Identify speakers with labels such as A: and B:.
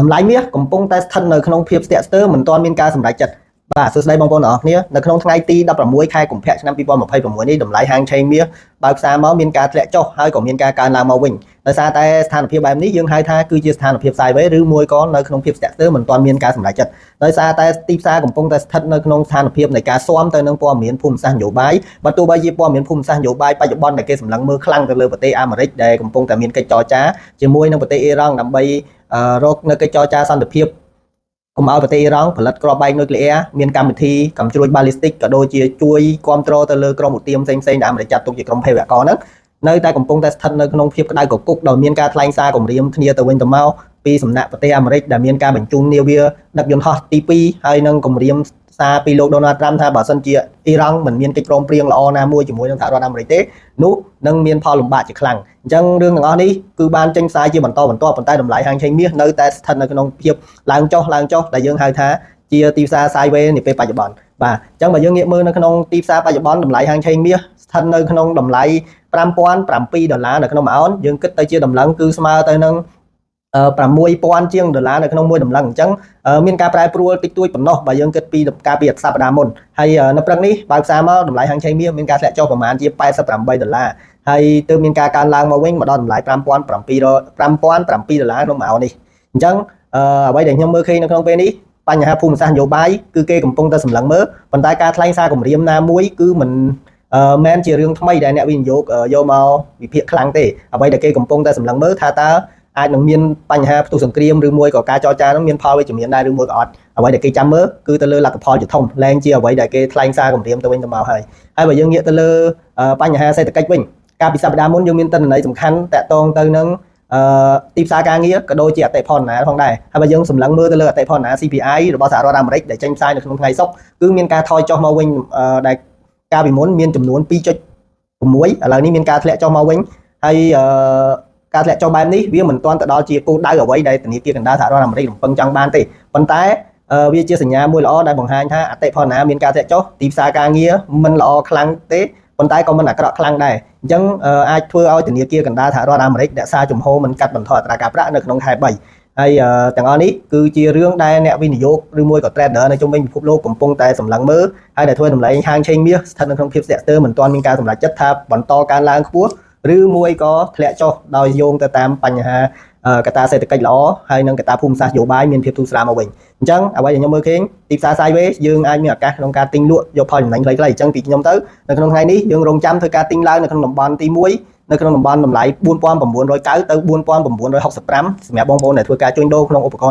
A: តម្លៃមាសកំពុងតែស្ថិតនៅក្នុងភាពស្ទាក់ស្ទើរមិនទាន់មានការសម្រេចចិត្តបាទសួស្តីបងប្អូនទាំងអស់គ្នានៅក្នុងថ្ងៃទី16ខែកុម្ភៈឆ្នាំ2026នេះតម្លៃហាងឆេងមាសបើកផ្សារមកមានការធ្លាក់ចុះហើយក៏មានការកើនឡើងមកវិញដោយសារតែស្ថានភាពបែបនេះយើងហៅថាគឺជាស្ថានភាព sideways ឬមួយក៏នៅក្នុងភាពស្ទាក់ស្ទើរមិនទាន់មានការសម្រេចចិត្តដោយសារតែទីផ្សារកំពុងតែស្ថិតនៅក្នុងស្ថានភាពនៃការស៊ាំទៅនឹងព័ត៌មានភូមិសាស្ត្រនយោបាយបើទោះបីជាព័ត៌មានភូមិសាស្ត្រនយោបាយបច្ចុប្បន្នដែលគេសម្លឹងមើលខ្លាំងទៅលើប្រទេសអាមេរិកដែលកំពុងតែមានកិច្ចចរចាជាមួយនឹងប្រទេសអ៊ីរ៉ង់ដើម្បីរកនៅកិច្ចចរចាសន្តិភាពកុំឲ្យប្រទេសអ៊ីរ៉ង់ផលិតគ្រាប់បែកនុយក្លេអ៊ែរមានកម្មវិធីកាំជ្រួច ballistic ក៏ដូចជាជួយគ្រប់គ្រងទៅលើក្រុមឧទាមផ្សេងៗដែលអាមេរិកចាត់ទុកជាក្រុមភេរវករហ្នឹងនៅតែកំពុងតែស្ថិតនៅក្នុងភាពក្តៅកគុកដោយមានការថ្លែងសារគម្រាមគ្នាទៅវិញទៅមកពីសំណាក់ប្រទេសអាមេរិកដែលមានការបញ្ជូននាវាដឹកយន្តហោះទី2ហើយនឹងគម្រាមសារពីលោក Donald Trump ថាបើសិនជាអ៊ីរ៉ង់មិនមានកិច្ចព្រមព្រៀងល្អណាមួយជាមួយនឹងសហរដ្ឋអាមេរិកទេនោះនឹងមានផលលំបាកជាខ្លាំងអញ្ចឹងរឿងទាំងអស់នេះគឺបានចេញផ្សាយជាបន្តបន្ទាប់ប៉ុន្តែតម្លៃហាងឆេងមាសនៅតែស្ថិតនៅក្នុងភាពឡើងចុះដែលយើងហៅថាជាទីផ្សារ sideways នាពេលបច្ចុប្បន្នបាទអញ្ចឹងបើយើងងាកមើលនៅក្នុងទីផ្សារបច្ចុប្បន្នតម្លៃហាងឆេងមាសស្ថិតនៅក្នុងតម្លៃ$5,700នៅក្នុងមួយអោនយើងគិតទៅជាតម្លឹងគឺស្មើទៅនឹង$6,000 ជាងនៅក្នុងមួយតម្លឹងអញ្ចឹងមានការប្រែប្រួលតិចតួចប៉ុណ្ណោះបើយើងគិតពីការពីសប្តាហ៍មុនហើយនៅព្រឹកនេះបើកផ្សារមកតម្លៃហាងឆេងមាសមានការធ្លាក់ចុះប្រមាណជា$88ហើយទើបមានការកើនឡើងមកវិញមកដល់តម្លៃ$5,700ក្នុងមួយអោននេះអញ្ចឹងអ្វីដែលខ្ញុំមើលឃើញនៅក្នុងពេលនេះបញ្ហាភូមិសាស្ត្រនយោបាយគឺគេកំពុងតែសម្លឹងមើលប៉ុន្តែការថ្លែងសារគម្រាមណាមួយគឺមិនមែនជារឿងថ្មីដែលអ្នកវិនិយោគយកមកវិភាគខ្លាំងទេអ្វីដែលគេកំពុងតែសម្លឹងមើលថាតើអាចនឹងមានបញ្ហាផ្ទុះសង្គ្រាមឬមួយក៏ការចរចានឹងមានផលវិជ្ជមានដែរឬមួយក៏អត់អ្វីដែលគេចាំមើលគឺទៅលើលទ្ធផលជាធំលែងជាអ្វីដែលគេថ្លែងសារគម្រាមទៅវិញទៅមកហើយបើយើងងាកទៅលើបញ្ហាសេដ្ឋកិច្ចវិញកាលពីសប្តាហ៍មុនយើងមានទិន្នន័យសំខាន់តាក់ទងទៅនឹងទីផ្សារការងារក៏ដូចជាអតិផរណាផងដែរហើយបើយើងសម្លឹងមើលទៅលើអតិផរណា CPI របស់សហរដ្ឋអាមេរិកដែលចេញផ្សាយនៅក្នុងថ្ងៃសុក្រគឺមានការថយចុះមកវិញដែលកាលពីមុនមានចំនួន 2.6 ឥឡូវនេះមានការធ្លាក់ចុះមកវិញហើយការធ្លាក់ចុះបែបនេះវាមិនទាន់ទៅដល់ជាគោលដៅអ្វីដែលធនាគារកណ្ដាលសហរដ្ឋអាមេរិករំពឹងចង់បានទេប៉ុន្តែវាជាសញ្ញាមួយល្អដែលបង្ហាញថាអតិផរណាមានការធ្លាក់ចុះទីផ្សារការងារមិនល្អខ្លាំងទេប៉ុន្តែក៏មិនអាក្រក់ខ្លាំងដែរអញ្ចឹងអាចធ្វើឲ្យធនាគារកណ្ដាលសហរដ្ឋអាមេរិករក្សាជំហរមិនកាត់បន្ថយអត្រាការប្រាក់នៅក្នុងខែ3ហើយទាំងអស់នេះគឺជារឿងដែលអ្នកវិនិយោគឬមួយក៏ trader នៅជុំវិញពិភពលោកកំពុងតែសម្លឹងមើលហើយដែលធ្វើតម្លៃហាងឆេងមាសស្ថិតនៅក្នុងភាពស្ទាក់ស្ទើរមិនទាន់មានការសម្រេចចិត្តថាបន្តកើនឡើងខ្ពស់ឬមួយក៏ធ្លាក់ចុះដោយយោងទៅតាមបញ្ហាកត្តាសេដ្ឋកិច្ចល្អហើយនិងកត្តាភូមិសាស្ត្រនយោបាយមានភាពធូរស្រាលមកវិញអញ្ចឹងអ្វីដែលខ្ញុំមើលឃើញទីផ្សារ sideways យើងអាចមានឱកាសក្នុងការទិញលក់យកផលចំណេញខ្លីៗអញ្ចឹងពីខ្ញុំទៅនៅក្នុងថ្ងៃនេះយើងរងចាំធ្វើការទិញឡើងនៅក្នុងតំបន់ទី1នៅក្នុងតំបន់តម្លៃ$4,990ទៅ$4,965សម្រាប់បងប្អូនដែលធ្វើការជួញដូរក្នុងឧបករណ៍